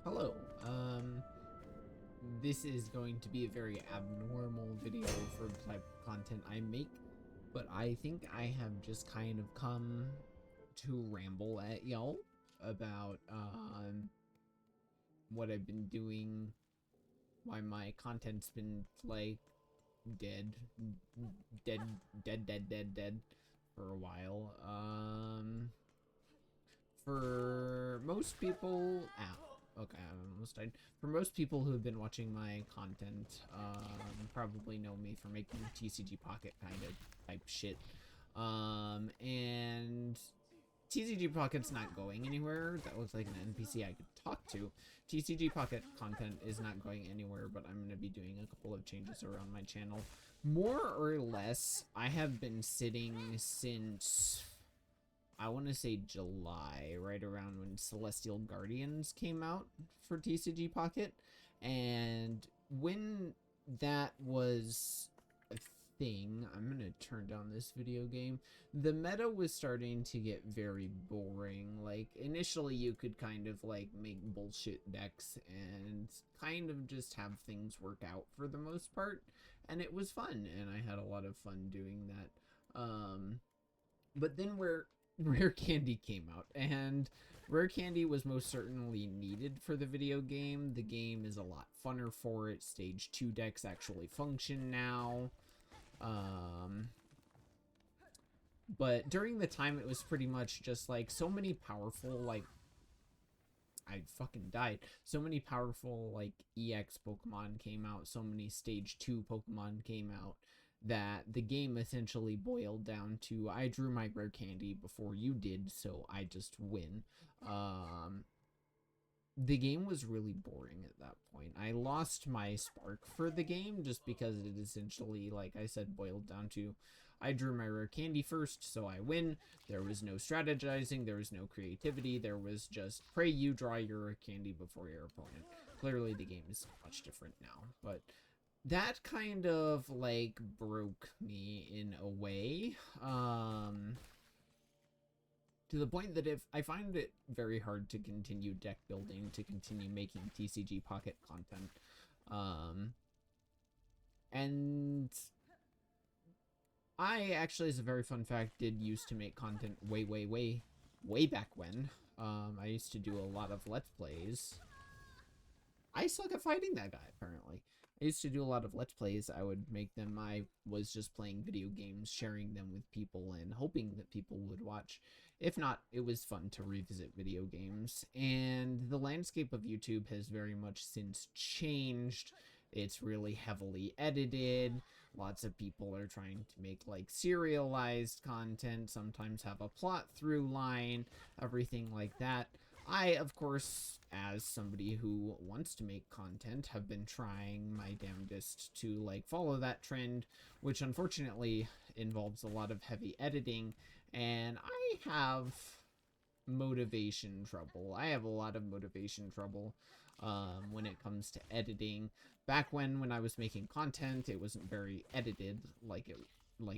Hello. This is going to be a very abnormal video for the type of content I make, but I think I have just kind of come to ramble at y'all about what I've been doing, why my content's been like dead, dead, dead for a while. For most people, okay, I almost died. For most people who have been watching my content, probably know me for making TCG Pocket kind of type shit. And TCG Pocket's not going anywhere. That looks like an NPC I could talk to. TCG Pocket content is not going anywhere, but I'm going to be doing a couple of changes around my channel. More or less, I have been sitting since, I want to say July, right around when Celestial Guardians came out for TCG Pocket. And when that was a thing, I'm going to turn down this video game. The meta was starting to get very boring. Like, initially you could kind of like make bullshit decks and kind of just have things work out for the most part. And it was fun, and I had a lot of fun doing that. But then Rare Candy came out, and Rare Candy was most certainly needed for the video game. The game is a lot funner for it. Stage 2 decks actually function now. But during the time, it was pretty much just like so many powerful, like, I fucking died. So many powerful, like, EX Pokemon came out. So many Stage 2 Pokemon came out that the game essentially boiled down to, I drew my rare candy before you did, so I just win. The game was really boring at that point. I lost my spark for the game just because it essentially, like I said, boiled down to, I drew my rare candy first, so I win. There was no strategizing, there was no creativity, there was just pray you draw your rare candy before your opponent. Clearly the game is much different now, but that kind of like broke me in a way. To the point that if I find it very hard to continue deck building, to continue making TCG Pocket content. And I actually, as a very fun fact, did used to make content way back when. I used to do a lot of Let's Plays. I suck at fighting that guy, apparently. I used to do a lot of Let's Plays. I would make them. I was just playing video games, sharing them with people, and hoping that people would watch. If not, it was fun to revisit video games. And the landscape of YouTube has very much since changed. It's really heavily edited. Lots of people are trying to make, like, serialized content, sometimes have a plot through line, everything like that. I, of course, as somebody who wants to make content, have been trying my damnedest to, like, follow that trend, which unfortunately involves a lot of heavy editing, and I have motivation trouble. I have a lot of motivation trouble when it comes to editing. Back when I was making content, it wasn't very edited like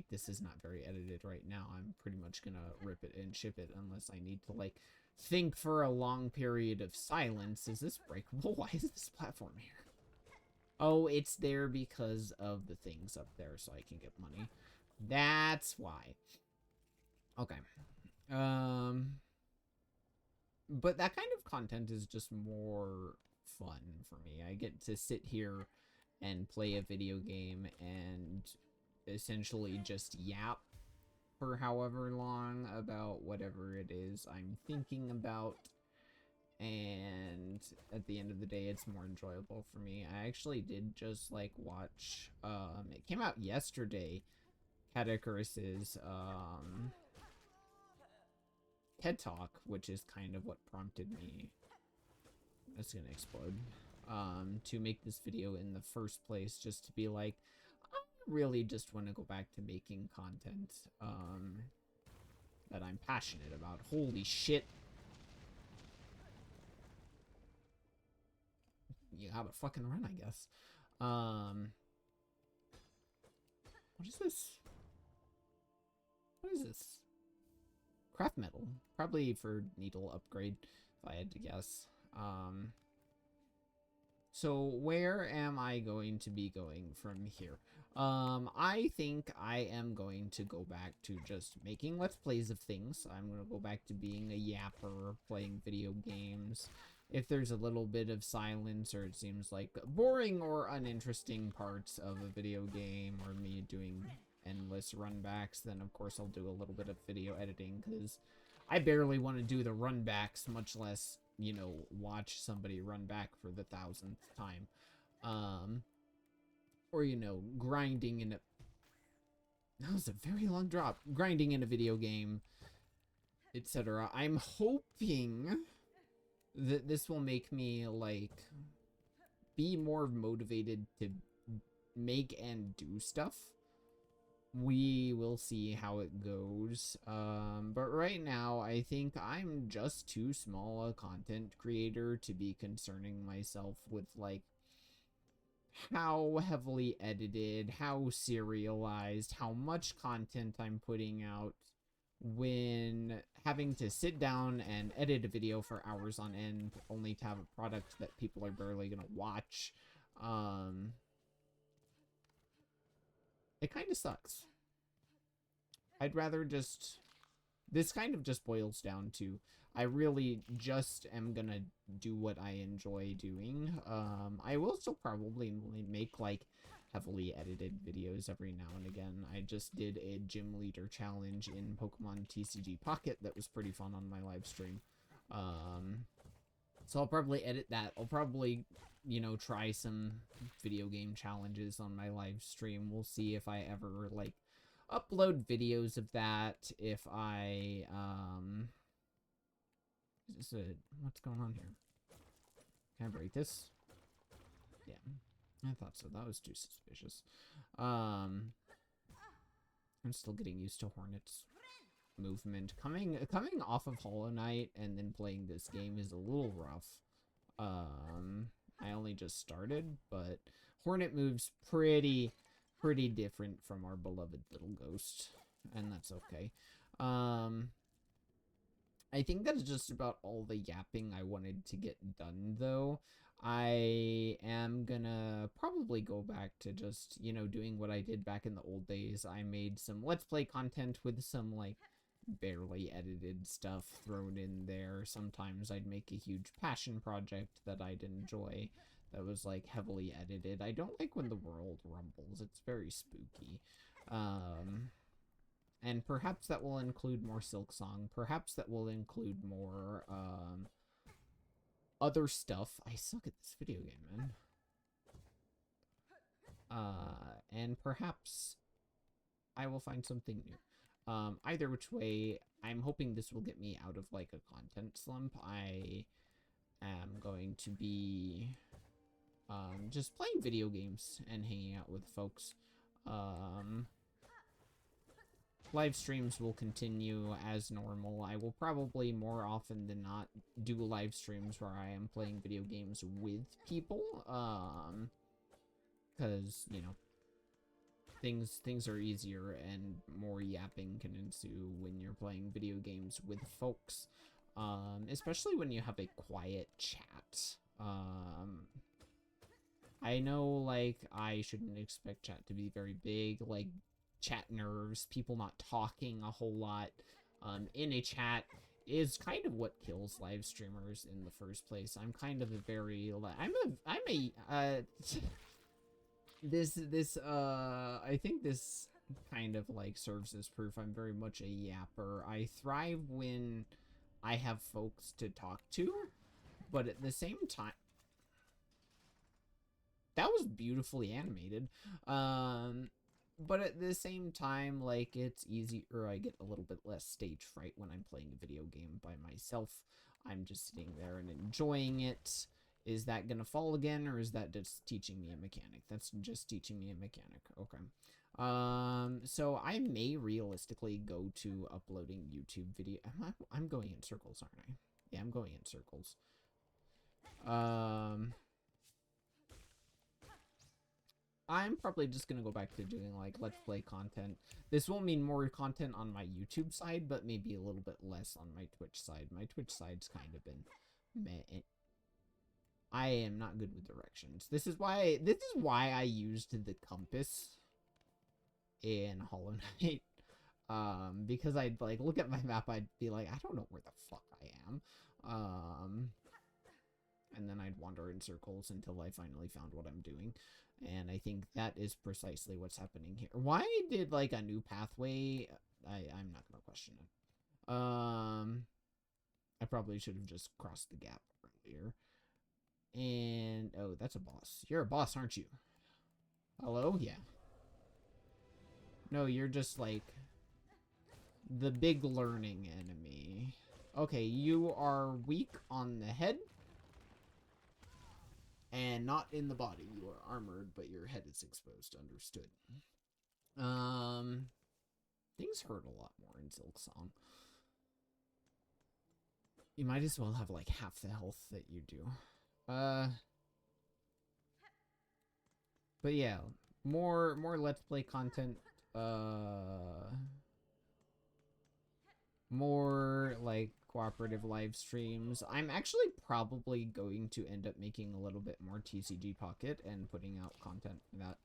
this is not very edited right now. I'm pretty much gonna rip it and ship it unless I need to, like, think for a long period of silence. Is this breakable? Why is this platform here? Oh, it's there because of the things up there so I can get money. That's why. Okay. But that kind of content is just more fun for me. I get to sit here and play a video game and essentially just yap for however long about whatever it is I'm thinking about, and at the end of the day it's more enjoyable for me. I actually did just like watch it came out yesterday, Catacurus's TED Talk, which is kind of what prompted me, it's gonna explode, to make this video in the first place, just to be like, really just want to go back to making content that I'm passionate about. Holy shit. You gotta fucking run, I guess. What is this? What is this? Craft metal. Probably for needle upgrade, if I had to guess. So where am I going to be going from here? I think I am going to go back to just making Let's Plays of things. I'm going to go back to being a yapper, playing video games. If there's a little bit of silence or it seems like boring or uninteresting parts of a video game or me doing endless runbacks, then of course I'll do a little bit of video editing because I barely want to do the runbacks, much less, you know, watch somebody run back for the 1000th time. Or, you know, grinding in a... That was a very long drop. Grinding in a video game, etc. I'm hoping that this will make me, like, be more motivated to make and do stuff. We will see how it goes. But right now, I think I'm just too small a content creator to be concerning myself with, like, how heavily edited, how serialized, how much content I'm putting out when having to sit down and edit a video for hours on end only to have a product that people are barely gonna watch. It kind of sucks. I'd rather just... This kind of just boils down to, I really just am gonna do what I enjoy doing. I will still probably make, like, heavily edited videos every now and again. I just did a gym leader challenge in Pokemon TCG Pocket that was pretty fun on my live stream. So I'll probably edit that. I'll probably, you know, try some video game challenges on my live stream. We'll see if I ever, like, upload videos of that. If I, is this a... What's going on here? Can I break this? Yeah, I thought so. That was too suspicious. I'm still getting used to Hornet's movement. Coming off of Hollow Knight and then playing this game is a little rough. I only just started, but Hornet moves pretty different from our beloved little ghost, and that's okay. I think that's just about all the yapping I wanted to get done, though. I am gonna probably go back to just, you know, doing what I did back in the old days. I made some Let's Play content with some, like, barely edited stuff thrown in there. Sometimes I'd make a huge passion project that I'd enjoy that was, like, heavily edited. I don't like when the world rumbles. It's very spooky. And perhaps that will include more Silksong. Perhaps that will include more, other stuff. I suck at this video game, man. And perhaps I will find something new. Either which way, I'm hoping this will get me out of, like, a content slump. I am going to be, just playing video games and hanging out with folks. Live streams will continue as normal. I will probably more often than not do live streams where I am playing video games with people, because, you know, things are easier and more yapping can ensue when you're playing video games with folks, especially when you have a quiet chat. I know, like, I shouldn't expect chat to be very big, like, chat nerves, people not talking a whole lot in a chat is kind of what kills live streamers in the first place. I'm kind of a very, I think this kind of, like, serves as proof I'm very much a yapper. I thrive when I have folks to talk to, but at the same time, that was beautifully animated. But at the same time, like, it's easy, or I get a little bit less stage fright when I'm playing a video game by myself. I'm just sitting there and enjoying it. Is that gonna fall again, or is that just teaching me a mechanic? That's just teaching me a mechanic. Okay. So I may realistically go to uploading YouTube video. I'm going in circles, aren't I? Yeah, I'm going in circles. I'm probably just gonna go back to doing, like, Let's Play content. This will mean more content on my YouTube side, but maybe a little bit less on my Twitch side. My Twitch side's kind of been meh. I am not good with directions. This is why I used the compass in Hollow Knight. Because I'd like look at my map, I'd be like, I don't know where the fuck I am. And then I'd wander in circles until I finally found what I'm doing. And I think that is precisely what's happening here. Why did like a new pathway? I'm not gonna question it. I probably should have just crossed the gap earlier. And oh, that's a boss. You're a boss, aren't you? Hello? Yeah. No, you're just like the big learning enemy. Okay, you are weak on the head and not in the body. You are armored, but your head is exposed. Understood. Things hurt a lot more in Silksong. You might as well have like half the health that you do. But yeah, more Let's Play content. More like cooperative live streams. I'm actually probably going to end up making a little bit more TCG Pocket and putting out content for that.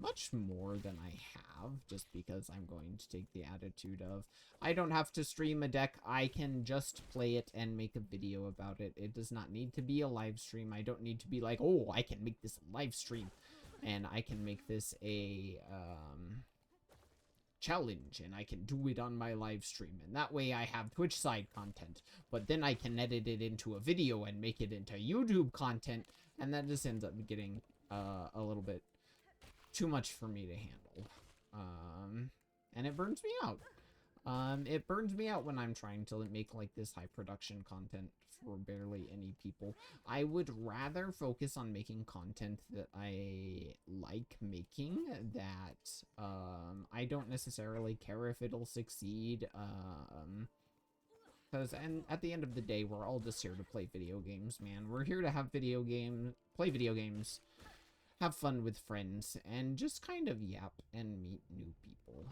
Much more than I have, just because I'm going to take the attitude of, I don't have to stream a deck, I can just play it and make a video about it. It does not need to be a live stream. I don't need to be like, oh, I can make this a live stream, and I can make this a, challenge, and I can do it on my live stream, and that way I have Twitch side content, but then I can edit it into a video and make it into YouTube content, and that just ends up getting, a little bit too much for me to handle. And it burns me out. It burns me out when I'm trying to make like this high production content for barely any people. I would rather focus on making content that I like making, that I don't necessarily care if it'll succeed, because and at the end of the day, we're all just here to play video games, man. We're here to have play video games, have fun with friends, and just kind of yap and meet new people.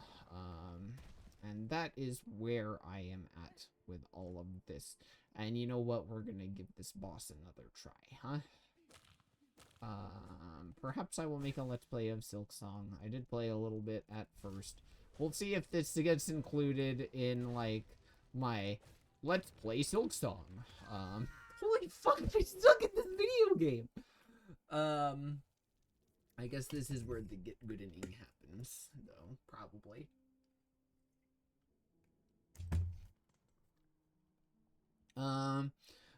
And that is where I am at with all of this. And you know what? We're gonna give this boss another try, huh? Perhaps I will make a Let's Play of Silksong. I did play a little bit at first. We'll see if this gets included in, like, my Let's Play Silksong. Holy fuck, I suck at this video game! I guess this is where the get good inning happens, though, probably.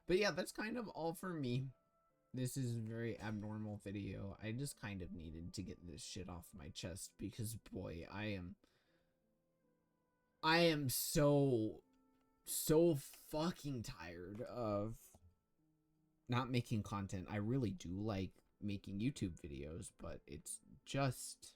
But yeah, that's kind of all for me. This is a very abnormal video. I just kind of needed to get this shit off my chest because, boy, I am so fucking tired of not making content. I really do like making YouTube videos, but it's just,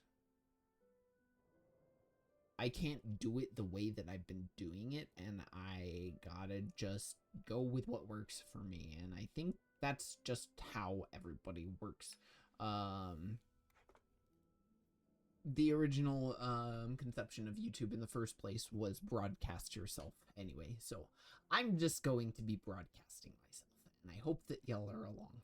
I can't do it the way that I've been doing it, and I gotta just go with what works for me, and I think that's just how everybody works. The original conception of YouTube in the first place was broadcast yourself anyway, so I'm just going to be broadcasting myself, and I hope that y'all are along